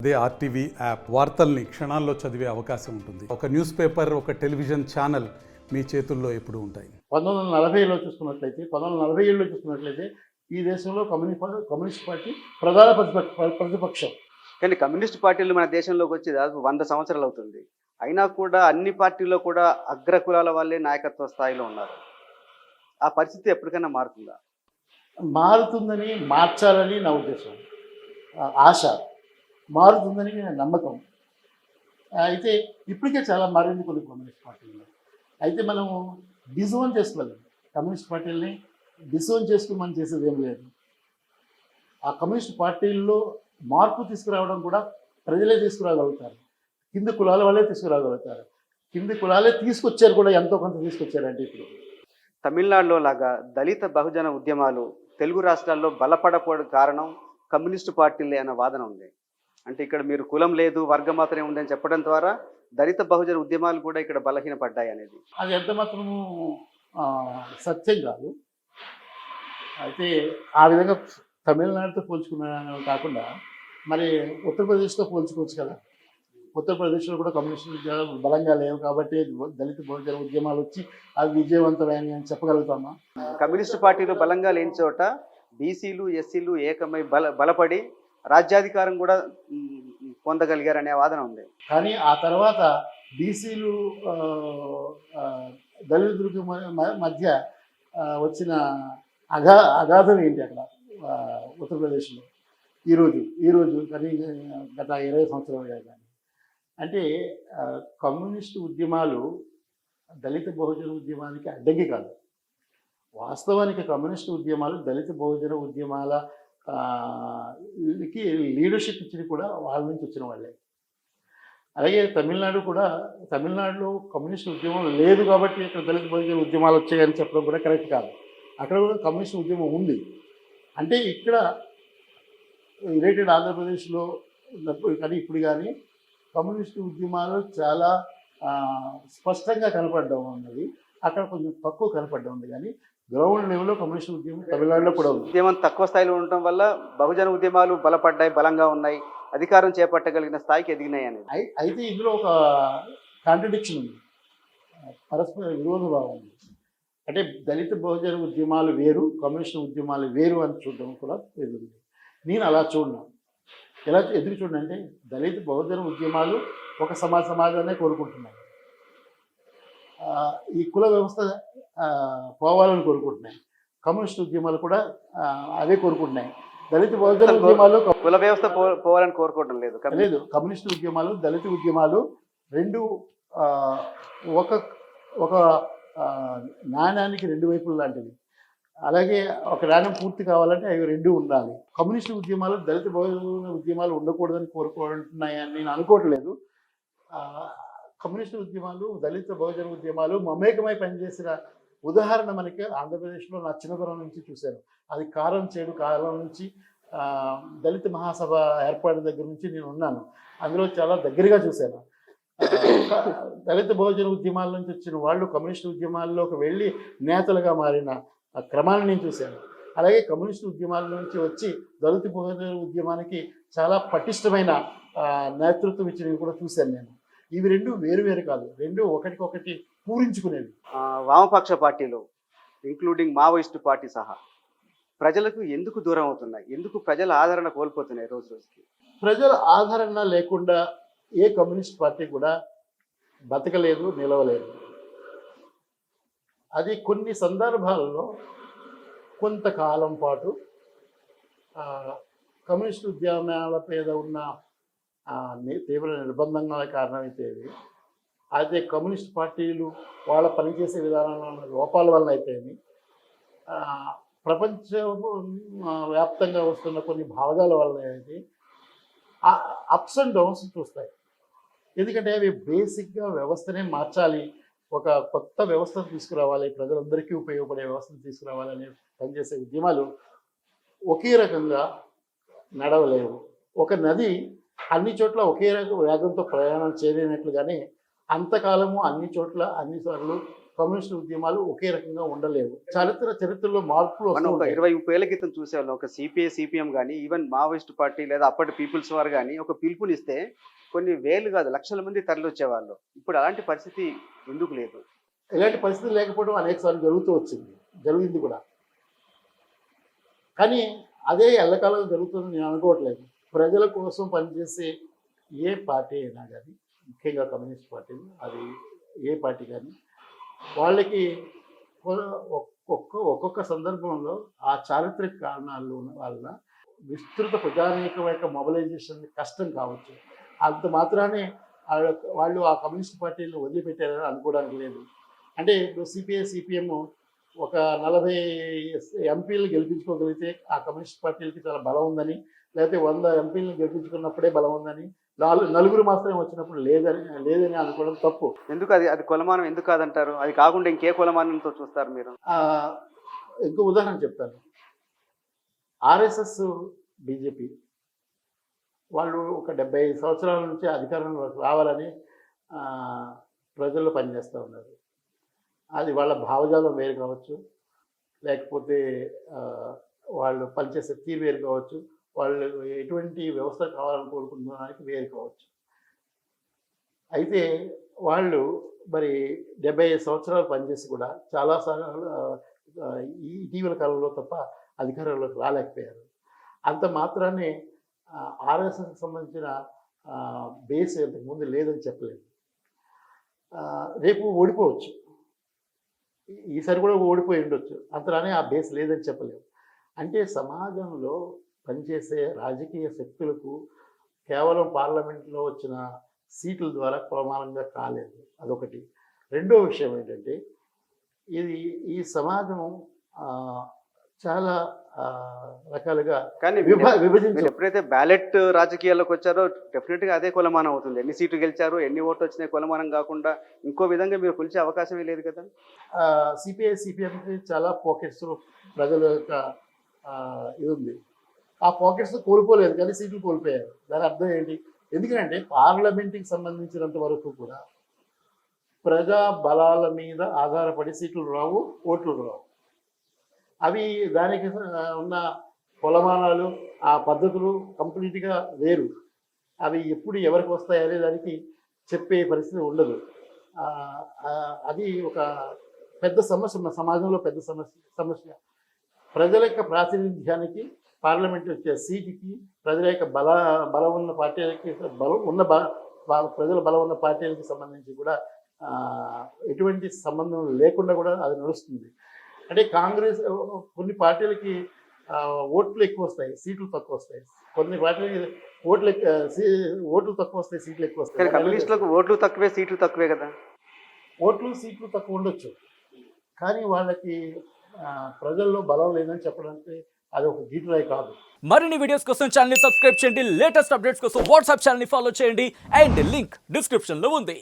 అదే RTV app వార్తల్ని క్షణాల్లో చదివే అవకాశం ఉంటుంది. ఒక న్యూస్ పేపర్, ఒక టెలివిజన్ ఛానల్ మీ చేతుల్లో ఎప్పుడూ ఉంటాయి. 1940లో చూసుకున్నట్లయితే ఈ దేశంలో కమ్యూనిస్ట్ పార్టీ ప్రధాన ప్రతిపక్షం. కానీ కమ్యూనిస్ట్ పార్టీలు మన దేశంలోకి వచ్చి దాదాపు 100 సంవత్సరాలు అవుతుంది. అయినా కూడా అన్ని పార్టీల్లో కూడా అగ్రకులాల వాళ్ళే నాయకత్వ స్థాయిలో ఉన్నారు. ఆ పరిస్థితి ఎప్పటికైనా మారుతుందా? మారుతుందని, మార్చాలని నా ఉద్దేశం, ఆశ. మారుతుందని నమ్మకం. అయితే ఇప్పటికే చాలా మారింది కొన్ని కమ్యూనిస్ట్ పార్టీలు. అయితే మనము డిజోన్ చేసుకోవాలి. కమ్యూనిస్ట్ పార్టీలని డిజోన్ చేసుకోమని చేసేది ఏం లేదు. ఆ కమ్యూనిస్ట్ పార్టీల్లో మార్పు తీసుకురావడం కూడా ప్రజలే తీసుకురాగలుగుతారు. కింది కులాల వాళ్ళే తీసుకురాగలుగుతారు. కింది కులాలే తీసుకొచ్చారు కూడా, ఎంతో కొంత తీసుకొచ్చారంటే. ఇప్పుడు తమిళనాడులో లాగా దళిత బహుజన ఉద్యమాలు తెలుగు రాష్ట్రాల్లో బలపడకపోవడం కారణం కమ్యూనిస్టు పార్టీలే అన్న వాదన ఉంది. అంటే ఇక్కడ మీరు కులం లేదు, వర్గం మాత్రమే ఉందని చెప్పడం ద్వారా దళిత బహుజన ఉద్యమాలు కూడా ఇక్కడ బలహీనపడ్డాయి అనేది అది ఎంత మాత్రము సత్యం కాదు. అయితే ఆ విధంగా తమిళనాడుతో పోల్చుకున్న కాకుండా మరి ఉత్తరప్రదేశ్తో పోల్చుకోవచ్చు కదా. ఉత్తరప్రదేశ్లో కూడా కమ్యూనిస్ట్ ఉద్యమాలు బలంగా లేవు కాబట్టి దళిత బహుజన ఉద్యమాలు వచ్చి అవి విజయవంతమైనవి అని చెప్పగలుగుతామా? కమ్యూనిస్టు పార్టీలు బలంగా లేని చోట బీసీలు, ఎస్సీలు ఏకమై బలపడి రాజ్యాధికారం కూడా పొందగలిగారనే వాదన ఉంది. కానీ ఆ తర్వాత బీసీలు దళితులకు మధ్య వచ్చిన అగాధం ఏంటి అక్కడ ఉత్తరప్రదేశ్లో ఈరోజు కానీ గత 20 సంవత్సరాలుగా కానీ. అంటే కమ్యూనిస్టు ఉద్యమాలు దళిత బహుజన ఉద్యమానికి అడ్డంకి కాదు. వాస్తవానికి కమ్యూనిస్టు ఉద్యమాలు దళిత బహుజన ఉద్యమాల లీడర్షిప్ ఇచ్చింది కూడా వాళ్ళ నుంచి వచ్చిన వాళ్ళే. అలాగే తమిళనాడులో కమ్యూనిస్ట్ ఉద్యమం లేదు కాబట్టి ఇక్కడ దళిత బహుజన ఉద్యమాలు వచ్చాయని చెప్పడం కూడా కరెక్ట్ కాదు. అక్కడ కూడా కమ్యూనిస్ట్ ఉద్యమం ఉంది. అంటే ఇక్కడ యునైటెడ్ ఆంధ్రప్రదేశ్లో కానీ ఇప్పుడు కానీ కమ్యూనిస్టు ఉద్యమాలు చాలా స్పష్టంగా కనపడడం ఉన్నది. అక్కడ కొంచెం తక్కువ కనపడడం ఉంది. కానీ గ్రౌండ్ లెవెల్లో కమ్యూనిస్ట్ ఉద్యమం తమిళనాడులో కూడా ఉంది. ఉద్యమం తక్కువ స్థాయిలో ఉండటం వల్ల బహుజన ఉద్యమాలు బలపడ్డాయి, బలంగా ఉన్నాయి, అధికారం చేపట్టగలిగిన స్థాయికి ఎదిగినాయి అనేది. అయితే ఇందులో ఒక కాంట్రడిక్షన్ ఉంది, పరస్పర విరోధభావం ఉంది. అంటే దళిత బహుజన ఉద్యమాలు వేరు, కమ్యూనిస్ట్ ఉద్యమాలు వేరు అని చూడడం కూడా ఎదురుంది. నేను అలా చూడను. ఎలా ఎదురు చూడండి అంటే దళిత బహుజన ఉద్యమాలు ఒక సమాజాన్నే కోరుకుంటున్నాయి. ఈ కుల వ్యవస్థ పోవాలని కోరుకుంటున్నాయి. కమ్యూనిస్ట్ ఉద్యమాలు కూడా అవే కోరుకుంటున్నాయి. దళిత బహుజన ఉద్యమాలు కుల వ్యవస్థ పోవాలని కోరుకోవడం లేదు. కమ్యూనిస్ట్ ఉద్యమాలు, దళిత ఉద్యమాలు రెండు ఒక నాణ్యానికి రెండు వైపులు లాంటివి. అలాగే ఒక నాణ్యం పూర్తి కావాలంటే అవి రెండు ఉండాలి. కమ్యూనిస్ట్ ఉద్యమాలు దళిత బహుజన ఉద్యమాలు ఉండకూడదని కోరుకుంటున్నాయని నేను అనుకోవట్లేదు. కమ్యూనిస్ట్ ఉద్యమాలు, దళిత బహుజన ఉద్యమాలు మమేకమై పనిచేసిన ఉదాహరణ మనకి ఆంధ్రప్రదేశ్లో నా చిన్నతనం నుంచి చూశాను. అది కారం నుంచి దళిత మహాసభ ఏర్పాటు దగ్గర నుంచి నేను ఉన్నాను. అందులో చాలా దగ్గరగా చూశాను. దళిత బహుజన ఉద్యమాల నుంచి వచ్చిన వాళ్ళు కమ్యూనిస్ట్ ఉద్యమాల్లోకి వెళ్ళి నేతలుగా మారిన క్రమాన్ని నేను చూశాను. అలాగే కమ్యూనిస్ట్ ఉద్యమాల నుంచి వచ్చి దళిత బహుజన ఉద్యమానికి చాలా పటిష్టమైన నేతృత్వం ఇచ్చినవి కూడా చూశాను నేను. ఇవి రెండు వేరు కాదు, రెండు ఒకటికొకటి పూరించుకునేవి. వామపక్ష పార్టీలు ఇంక్లూడింగ్ మావోయిస్టు పార్టీ సహా ప్రజలకు ఎందుకు దూరం అవుతున్నాయి? ఎందుకు ప్రజల ఆదరణ కోల్పోతున్నాయి రోజు రోజుకి? ప్రజల ఆదరణ లేకుండా ఏ కమ్యూనిస్ట్ పార్టీ కూడా బతకలేదు, నిలవలేదు. అది కొన్ని సందర్భాల్లో కొంతకాలం పాటు కమ్యూనిస్ట్ ఉద్యమాల మీద ఉన్న తీవ్ర నిర్బంధంగా కారణమైతే, అయితే కమ్యూనిస్ట్ పార్టీలు వాళ్ళ పనిచేసే విధానంలో ఉన్న లోపాల వల్ల అయితే, ప్రపంచ వ్యాప్తంగా వస్తున్న కొన్ని భావజాల వల్ల అయితే అప్స్ అండ్ డౌన్స్ చూస్తాయి. ఎందుకంటే అవి బేసిక్గా వ్యవస్థనే మార్చాలి, ఒక కొత్త వ్యవస్థను తీసుకురావాలి, ప్రజలందరికీ ఉపయోగపడే వ్యవస్థను తీసుకురావాలని పనిచేసే ఉద్యమాలు ఒకే రకంగా నడవలేవు. ఒక నది అన్ని చోట్ల ఒకే వేగంతో ప్రయాణం చేయలేనట్లుగానే అంతకాలము అన్ని చోట్ల అన్నిసార్లు కమ్యూనిస్ట్ ఉద్యమాలు ఒకే రకంగా ఉండలేవు. చరిత్రలో మార్పులు మనం ఒక వస్తూ 20-30 ఏళ్ల క్రితం చూసేవాళ్ళం. ఒక సిపిఐ సిపిఎం కానీ ఈవెన్ మావోయిస్ట్ పార్టీ లేదా అప్పటి పీపుల్స్ వార్ కానీ ఒక పిలుపునిస్తే కొన్ని వేలు కాదు లక్షల మంది తరలి వచ్చేవాళ్ళు. ఇప్పుడు అలాంటి పరిస్థితి ఎందుకు లేదు? ఇలాంటి పరిస్థితులు లేకపోవడం అనేక సార్లు జరిగింది కూడా. కానీ అదే ఎల్లకాలం జరుగుతుందని నేను అనుకోవట్లేదు. ప్రజల కోసం పనిచేసే ఏ పార్టీ అయినా కానీ, ముఖ్యంగా కమ్యూనిస్ట్ పార్టీలు, అది ఏ పార్టీ కానీ, వాళ్ళకి ఒక్కొక్క సందర్భంలో ఆ చారిత్రక కారణాలు వల్ల విస్తృత ప్రజానీకం యొక్క మొబిలైజేషన్ కష్టం కావచ్చు. అంత మాత్రానే వాళ్ళు ఆ కమ్యూనిస్ట్ పార్టీలను వదిలిపెట్టారని అనుకోవడానికి లేదు. అంటే ఇప్పుడు సిపిఐ సిపిఎం ఒక 40 ఎంపీలు గెలిపించుకోగలిగితే ఆ కమ్యూనిస్ట్ పార్టీలకి చాలా బలం ఉందని, లేకపోతే 100 ఎంపీలను గెలిపించుకున్నప్పుడే బలం ఉందని, నలుగురు మాత్రమే వచ్చినప్పుడు లేదని అనుకోవడం తప్పు. ఎందుకు అది కొలమానం ఎందుకు కాదంటారు? అది కాకుండా ఇంకే కొలమానంతో చూస్తారు మీరు? ఇంకో ఉదాహరణ చెప్తాను. ఆర్ఎస్ఎస్, బీజేపీ వాళ్ళు ఒక 75 సంవత్సరాల నుంచి అధికారంలోకి రావాలని ప్రజల్లో పనిచేస్తూ ఉన్నారు. అది వాళ్ళ భావజాలం వేరు కావచ్చు, లేకపోతే వాళ్ళు పనిచేసే తీరు వేరు కావచ్చు, వాళ్ళు ఎటువంటి వ్యవస్థ కావాలని కోరుకుంటున్నానికి వేరు కావచ్చు. అయితే వాళ్ళు మరి 75 సంవత్సరాలు పనిచేసి కూడా చాలాసార్లు ఈ ఇటీవల కాలంలో తప్ప అధికారంలోకి రాలేకపోయారు. అంత మాత్రాన్ని ఆర్ఎస్ఎస్కి సంబంధించిన బేస్ ఇంతకుముందు లేదని చెప్పలేదు. రేపు ఓడిపోవచ్చు, ఈసారి కూడా ఓడిపోయి ఉండొచ్చు, అంతలానే ఆ బేస్ లేదని చెప్పలేము. అంటే సమాజంలో పనిచేసే రాజకీయ శక్తులకు కేవలం పార్లమెంట్లో వచ్చిన సీట్ల ద్వారా ప్రమాణంగా కాలేదు, అదొకటి. రెండో విషయం ఏంటంటే ఈ సమాజం చాలా రకాలుగా కానీ విభజించి ఎప్పుడైతే బ్యాలెట్ రాజకీయాల్లోకి వచ్చారో డెఫినెట్గా అదే కొలమానం అవుతుంది. ఎన్ని సీట్లు గెలిచారు, ఎన్ని ఓట్లు వచ్చినాయి కొలమానం కాకుండా ఇంకో విధంగా మీరు కొలిచే అవకాశమే లేదు కదా. సిపిఐ సిపిఎంకి చాలా పాకెట్స్ ప్రజల యొక్క ఇది ఉంది. ఆ పాకెట్స్ కోల్పోలేదు కానీ సీట్లు కోల్పోయారు. దాని అర్థం ఏంటి? ఎందుకంటే పార్లమెంట్కి సంబంధించినంత వరకు కూడా ప్రజా బలాల మీద ఆధారపడి సీట్లు రావు, ఓట్లు రావు. అవి దానికి ఉన్న కొలమానాలు, ఆ పద్ధతులు కంప్లీట్గా వేరు. అవి ఎప్పుడు ఎవరికి వస్తాయనే దానికి చెప్పే పరిస్థితి ఉండదు. అది ఒక పెద్ద సమస్య, మన సమాజంలో పెద్ద సమస్య. ప్రజల యొక్క ప్రాతినిధ్యానికి, పార్లమెంట్ వచ్చే సీటుకి, ప్రజల యొక్క బలం ఉన్న పార్టీలకి, ప్రజల బలం ఉన్న పార్టీలకి సంబంధించి కూడా ఎటువంటి సంబంధం లేకుండా కూడా అది నడుస్తుంది. అంటే కాంగ్రెస్ కొన్ని పార్టీలకి ఓట్లు ఎక్కువ వస్తాయి, సీట్లు తక్కువ వస్తాయి. కొన్ని పార్టీలకి ఓట్లు తక్కువ వస్తాయి, సీట్లు ఎక్కువ వస్తాయి. కమ్యూనిస్టులకు ఓట్లు తక్కువే, సీట్లు తక్కువే కదా. ఓట్లు సీట్లు తక్కువ ఉండొచ్చు, కానీ వాళ్ళకి ప్రజల్లో బలం లేదని చెప్పడానికి అది ఒక గీటురాయి కాదు. మరిన్ని వీడియోస్ కోసం ఛానల్ ని సబ్స్క్రైబ్ చేయండి, లేటెస్ట్ అప్డేట్స్ కోసం వాట్సాప్ ఛానల్ ని ఫాలో చేయండి, అండ్ లింక్ డిస్క్రిప్షన్ లో ఉంది.